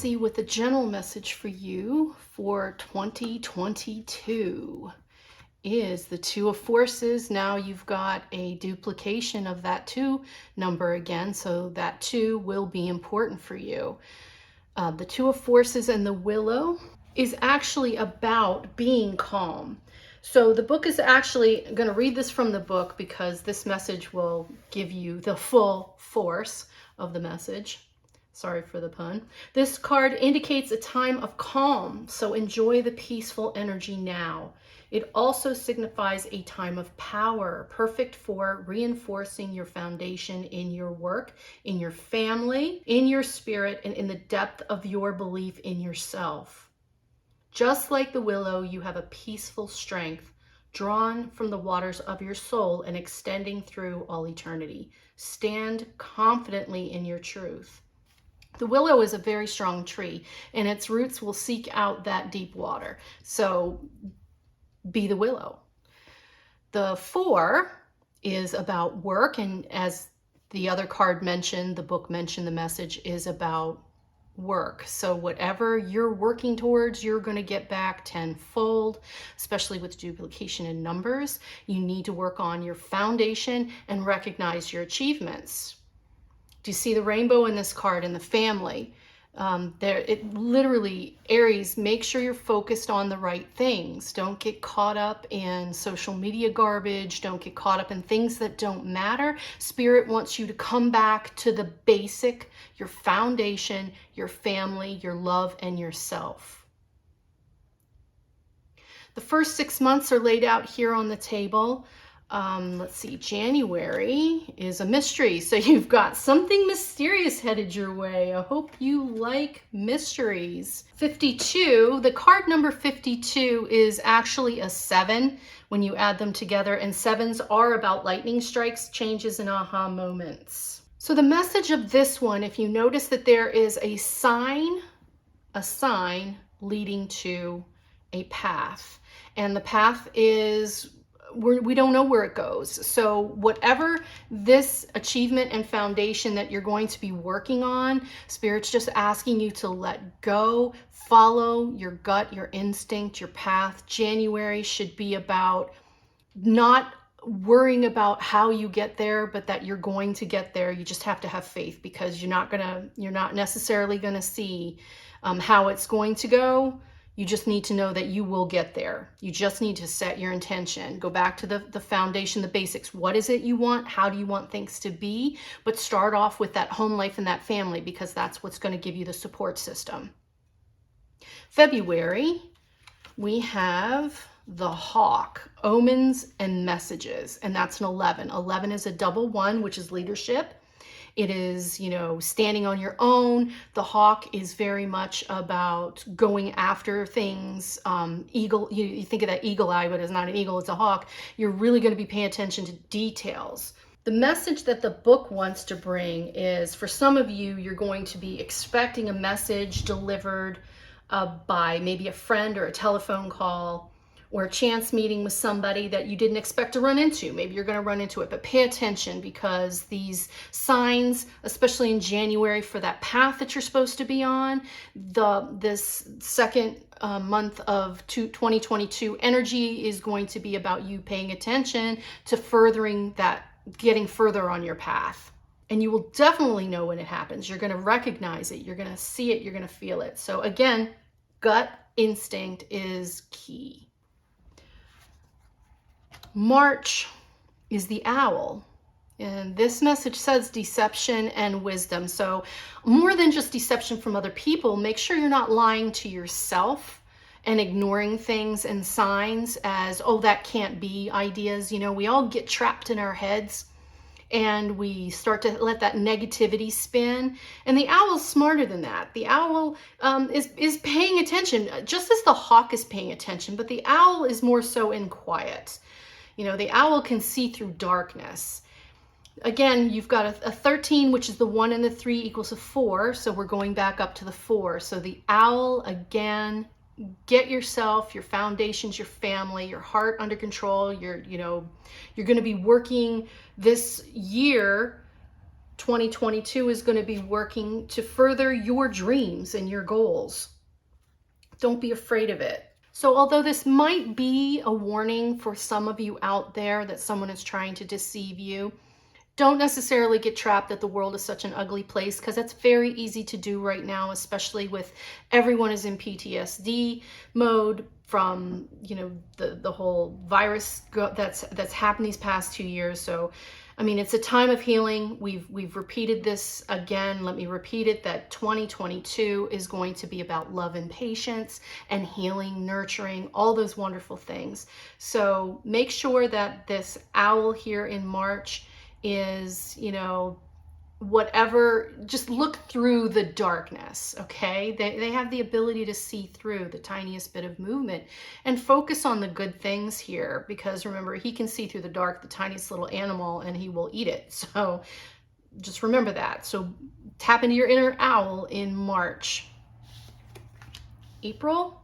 see what the general message for you for 2022 is. The Two of Forces. Now you've got a duplication of that 2 number again, so that 2 will be important for you. The Two of Forces and the Willow is actually about being calm. So the book is actually, I'm going to read this from the book because this message will give you the full force of the message. Sorry for the pun. This card indicates a time of calm, so enjoy the peaceful energy now. It also signifies a time of power, perfect for reinforcing your foundation in your work, in your family, in your spirit, and in the depth of your belief in yourself. Just like the willow, you have a peaceful strength drawn from the waters of your soul and extending through all eternity. Stand confidently in your truth. The willow is a very strong tree, and its roots will seek out that deep water. So be the willow. The 4 is about work, and as the other card mentioned, the book mentioned, the message is about work. So whatever you're working towards, you're going to get back tenfold, especially with duplication in numbers. You need to work on your foundation and recognize your achievements. Do you see the rainbow in this card in the family? It literally, Aries, make sure you're focused on the right things. Don't get caught up in social media garbage. Don't get caught up in things that don't matter. Spirit wants you to come back to the basic, your foundation, your family, your love, and yourself. The first 6 months are laid out here on the table. Let's see, January is a mystery. So you've got something mysterious headed your way. I hope you like mysteries. 52, the card number 52 is actually a 7 when you add them together. And 7s are about lightning strikes, changes, and aha moments. So the message of this one, if you notice that there is a sign leading to a path. And the path is, we don't know where it goes. So whatever this achievement and foundation that you're going to be working on, Spirit's just asking you to let go, follow your gut, your instinct, your path. January should be about not worrying about how you get there, but that you're going to get there. You just have to have faith, because you're not necessarily gonna see how it's going to go. You just need to know that you will get there. You just need to set your intention. Go back to the foundation, the basics. What is it you want? How do you want things to be? But start off with that home life and that family, because that's what's going to give you the support system. February, we have the hawk, omens and messages, and that's an 11. 11 is a double 1, which is leadership. It is, standing on your own. The hawk is very much about going after things. Eagle, you think of that eagle eye, but it's not an eagle, it's a hawk. You're really going to be paying attention to details. The message that the book wants to bring is, for some of you, you're going to be expecting a message delivered by maybe a friend or a telephone call, or a chance meeting with somebody that you didn't expect to run into. Maybe you're going to run into it, but pay attention, because these signs, especially in January, for that path that you're supposed to be on, this second month of 2022 energy is going to be about you paying attention to furthering that, getting further on your path. And you will definitely know when it happens. You're going to recognize it. You're going to see it. You're going to feel it. So again, gut instinct is key. March is the owl, and this message says deception and wisdom. So more than just deception from other people, make sure you're not lying to yourself and ignoring things and signs as, oh, that can't be ideas. We all get trapped in our heads, and we start to let that negativity spin. And the owl's smarter than that. The owl is paying attention, just as the hawk is paying attention, but the owl is more so in quiet. The owl can see through darkness. Again, you've got a 13, which is the 1 and the 3 equals a 4. So we're going back up to the 4. So the owl, again, get yourself, your foundations, your family, your heart under control. You're going to be working this year 2022 is going to be working to further your dreams and your goals. Don't be afraid of it. So although this might be a warning for some of you out there that someone is trying to deceive you, don't necessarily get trapped that the world is such an ugly place, because that's very easy to do right now, especially with everyone is in PTSD mode from, you know, the whole virus that's happened these past 2 years. So I mean, it's a time of healing. We've repeated this again. Let me repeat it, that 2022 is going to be about love and patience and healing, nurturing, all those wonderful things. So make sure that this owl here in March is, you know, whatever, just look through the darkness, okay? They have the ability to see through the tiniest bit of movement and focus on the good things here, because remember, he can see through the dark, the tiniest little animal, and he will eat it. So just remember that. So tap into your inner owl in March. April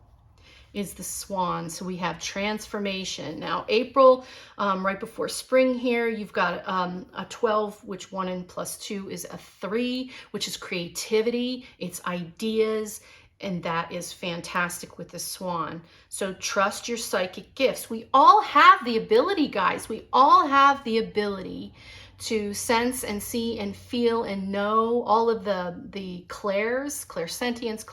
is the swan. So we have transformation. Now April, right before spring here, you've got a 12, which 1 and plus 2 is a 3, which is creativity, it's ideas, and that is fantastic with the swan. So trust your psychic gifts. We all have the ability, guys. We all have the ability to sense and see and feel and know all of the clairsentience,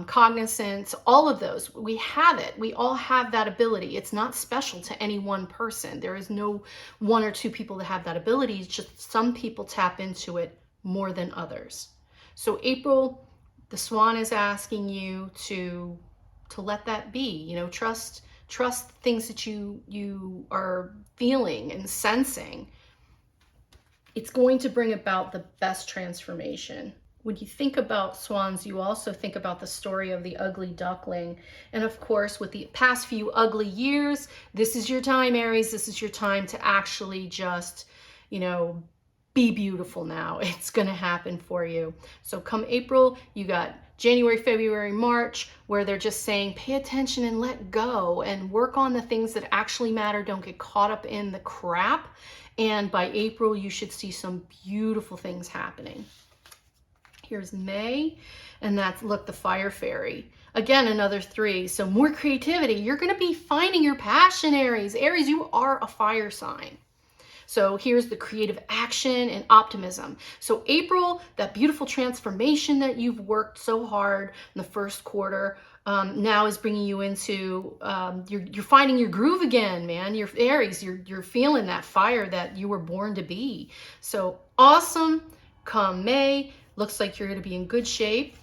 cognizance, all of those. We have it. We all have that ability. It's not special to any one person. There is no 1 or 2 people that have that ability. It's just some people tap into it more than others. So April, the swan is asking you to let that be. You know, trust things that you are feeling and sensing. It's going to bring about the best transformation. When you think about swans, you also think about the story of the ugly duckling. And of course, with the past few ugly years, this is your time, Aries. This is your time to actually just, you know, be beautiful now. It's going to happen for you. So come April, you got January, February, March, where they're just saying, pay attention and let go and work on the things that actually matter. Don't get caught up in the crap. And by April, you should see some beautiful things happening. Here's May, and that's, look, the fire fairy. Again, another 3. So more creativity. You're going to be finding your passion, Aries. Aries, you are a fire sign. So here's the creative action and optimism. So April, that beautiful transformation that you've worked so hard in the first quarter, now is bringing you into, you're finding your groove again, man. You're Aries, you're feeling that fire that you were born to be. So awesome. Come May, looks like you're going to be in good shape.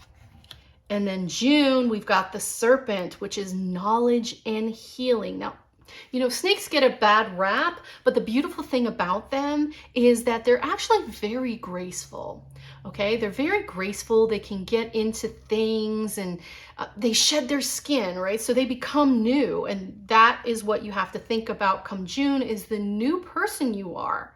And then June, we've got the serpent, which is knowledge and healing. Now, you know, snakes get a bad rap, but the beautiful thing about them is that they're actually very graceful. Okay, they're very graceful. They can get into things, and they shed their skin, right? So they become new, and that is what you have to think about come June, is the new person you are.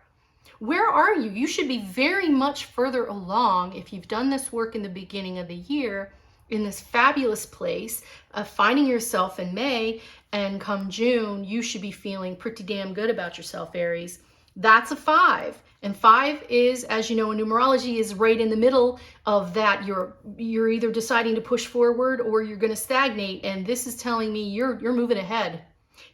Where are you? You should be very much further along if you've done this work in the beginning of the year, in this fabulous place of finding yourself in May, and come June, you should be feeling pretty damn good about yourself, Aries. That's a 5. And 5 is, as you know, in numerology, is right in the middle of that. You're either deciding to push forward or you're going to stagnate. And this is telling me you're moving ahead.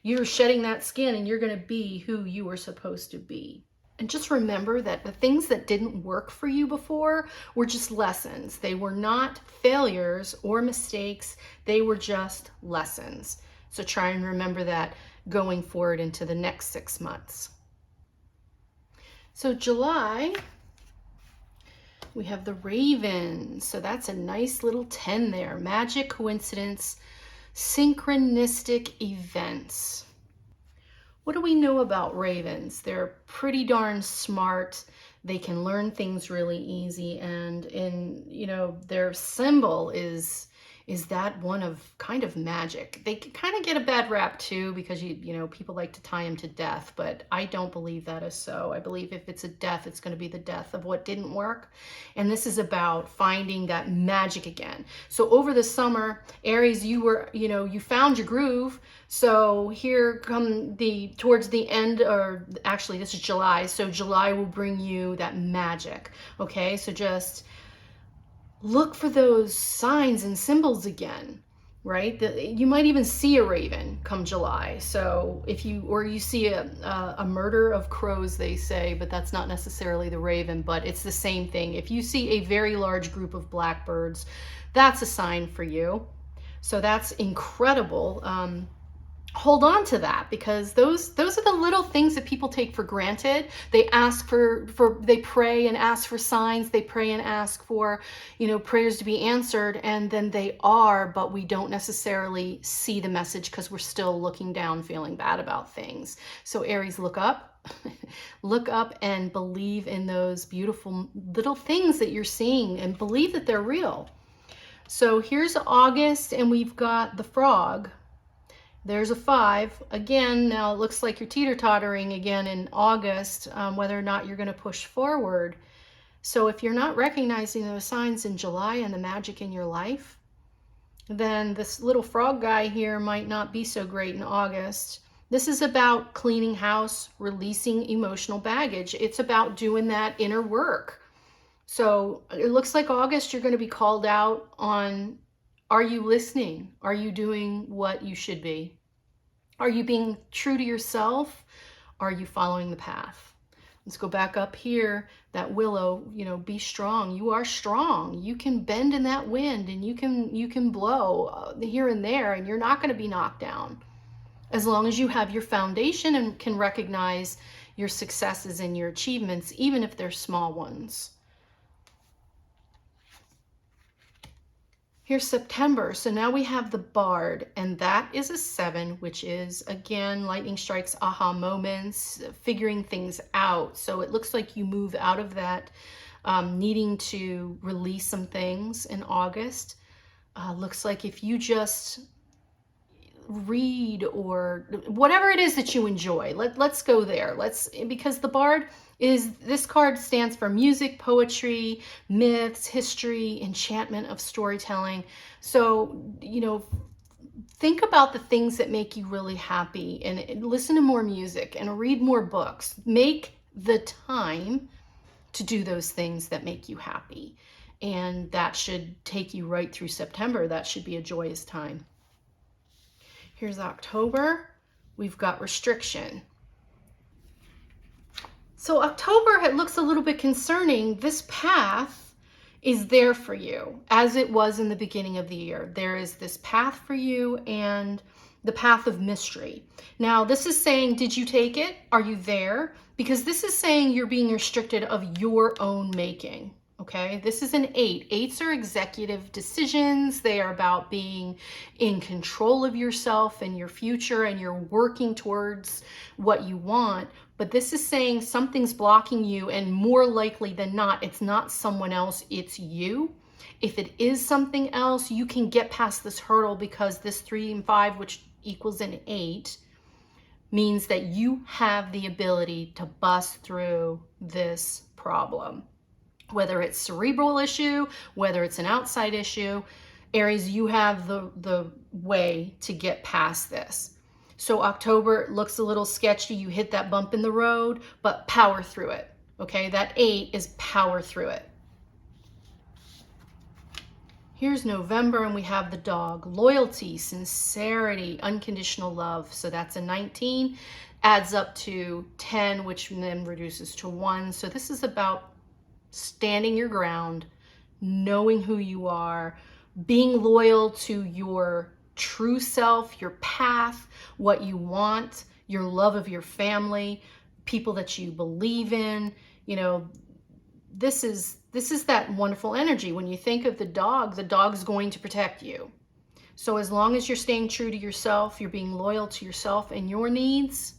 You're shedding that skin and you're going to be who you were supposed to be. And just remember that the things that didn't work for you before were just lessons. They were not failures or mistakes. They were just lessons. So try and remember that going forward into the next 6 months. So July, we have the Raven. So that's a nice little 10 there. Magic, coincidence, synchronistic events. What do we know about ravens? They're pretty darn smart. They can learn things really easy, and you know, their symbol is is that one of kind of magic. They can kind of get a bad rap too, because you know, people like to tie them to death, but I don't believe that is so. I believe if it's a death, it's going to be the death of what didn't work. And this is about finding that magic again. So over the summer, Aries, you found your groove. So here come towards the end, or actually this is July. So July will bring you that magic. Okay. So just look for those signs and symbols again, right? You might even see a raven come July. So if you see a murder of crows, they say, but that's not necessarily the raven, but it's the same thing. If you see a very large group of blackbirds, that's a sign for you. So that's incredible. Hold on to that, because those are the little things that people take for granted. They ask they pray and ask for signs. They pray and ask for, prayers to be answered, and then they are, but we don't necessarily see the message because we're still looking down, feeling bad about things. So Aries, look up, look up and believe in those beautiful little things that you're seeing and believe that they're real. So here's August, and we've got the frog. There's a 5. Again, now it looks like you're teeter-tottering again in August, whether or not you're going to push forward. So if you're not recognizing those signs in July and the magic in your life, then this little frog guy here might not be so great in August. This is about cleaning house, releasing emotional baggage. It's about doing that inner work. So it looks like August, you're going to be called out on, are you listening? Are you doing what you should be? Are you being true to yourself? Are you following the path? Let's go back up here. That willow, be strong. You are strong. You can bend in that wind, and you can blow here and there, and you're not going to be knocked down. As long as you have your foundation and can recognize your successes and your achievements, even if they're small ones. Here's September. So now we have the Bard, and that is a 7, which is, again, lightning strikes, aha moments, figuring things out. So it looks like you move out of that needing to release some things in August. Looks like if you just read or whatever it is that you enjoy, let's go there. Because the Bard this card stands for music, poetry, myths, history, enchantment of storytelling. So, think about the things that make you really happy, and listen to more music and read more books. Make the time to do those things that make you happy. And that should take you right through September. That should be a joyous time. Here's October. We've got restriction. So October, it looks a little bit concerning. This path is there for you, as it was in the beginning of the year. There is this path for you, and the path of mystery. Now, this is saying, did you take it? Are you there? Because this is saying you're being restricted of your own making. Okay, this is an 8. 8s are executive decisions. They are about being in control of yourself and your future, and you're working towards what you want. But this is saying something's blocking you, and more likely than not, it's not someone else, it's you. If it is something else, you can get past this hurdle, because this 3 and 5, which equals an 8, means that you have the ability to bust through this problem. Whether it's cerebral issue, whether it's an outside issue, Aries, you have the way to get past this. So October looks a little sketchy. You hit that bump in the road, but power through it. Okay, that 8 is power through it. Here's November, and we have the dog. Loyalty, sincerity, unconditional love. So that's a 19, adds up to 10, which then reduces to 1. So this is about standing your ground, knowing who you are, being loyal to your true self, your path, what you want, your love of your family, people that you believe in. This is that wonderful energy. When you think of the dog's going to protect you. So as long as you're staying true to yourself, you're being loyal to yourself and your needs,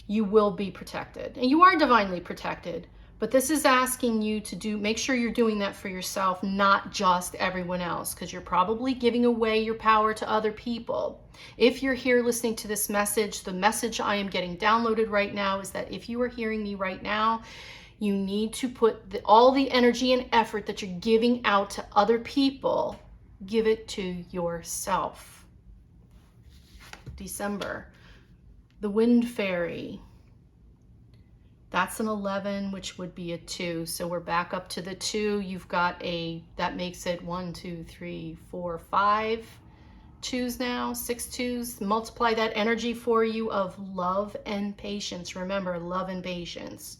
you will be protected. And you are divinely protected, But this is asking you to make sure you're doing that for yourself, not just everyone else, because you're probably giving away your power to other people. If you're here listening to this message, the message I am getting downloaded right now is that if you are hearing me right now, you need to put all the energy and effort that you're giving out to other people, give it to yourself. December, the Wind Fairy. That's an 11, which would be a 2. So we're back up to the 2. You've got that makes it 1, 2, 3, 4, 5 2s now, 6 2s. Multiply that energy for you of love and patience. Remember, love and patience.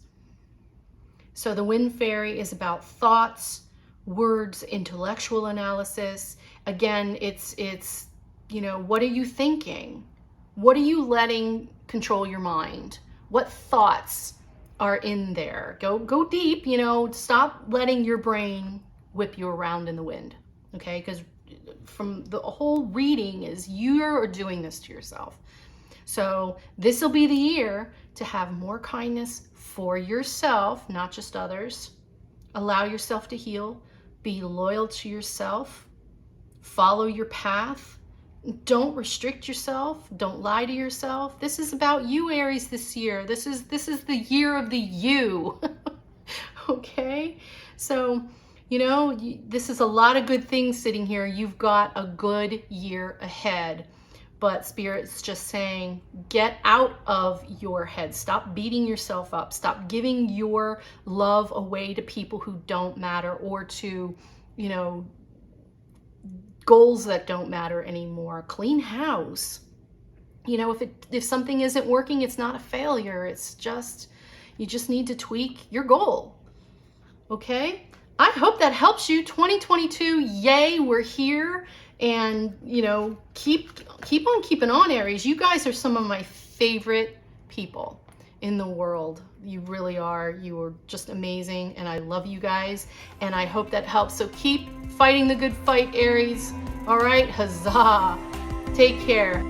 So the Wind Fairy is about thoughts, words, intellectual analysis. Again, it's what are you thinking? What are you letting control your mind? What thoughts are in there? Go deep, stop letting your brain whip you around in the wind, okay? Because from the whole reading is you're doing this to yourself. So this will be the year to have more kindness for yourself, not just others. Allow yourself to heal. Be loyal to yourself. Follow your path. Don't restrict yourself. Don't lie to yourself. This is about you, Aries, this year. This is the year of the you. Okay? So, this is a lot of good things sitting here. You've got a good year ahead. But Spirit's just saying, get out of your head. Stop beating yourself up. Stop giving your love away to people who don't matter, or to, goals that don't matter anymore. Clean house. If something isn't working, it's not a failure. It's just, you just need to tweak your goal. Okay? I hope that helps you. 2022, yay, we're here. And, keep on keeping on, Aries. You guys are some of my favorite people in the world. You really are. You are just amazing, and I love you guys, and I hope that helps. So keep fighting the good fight, Aries. All right, huzzah. Take care.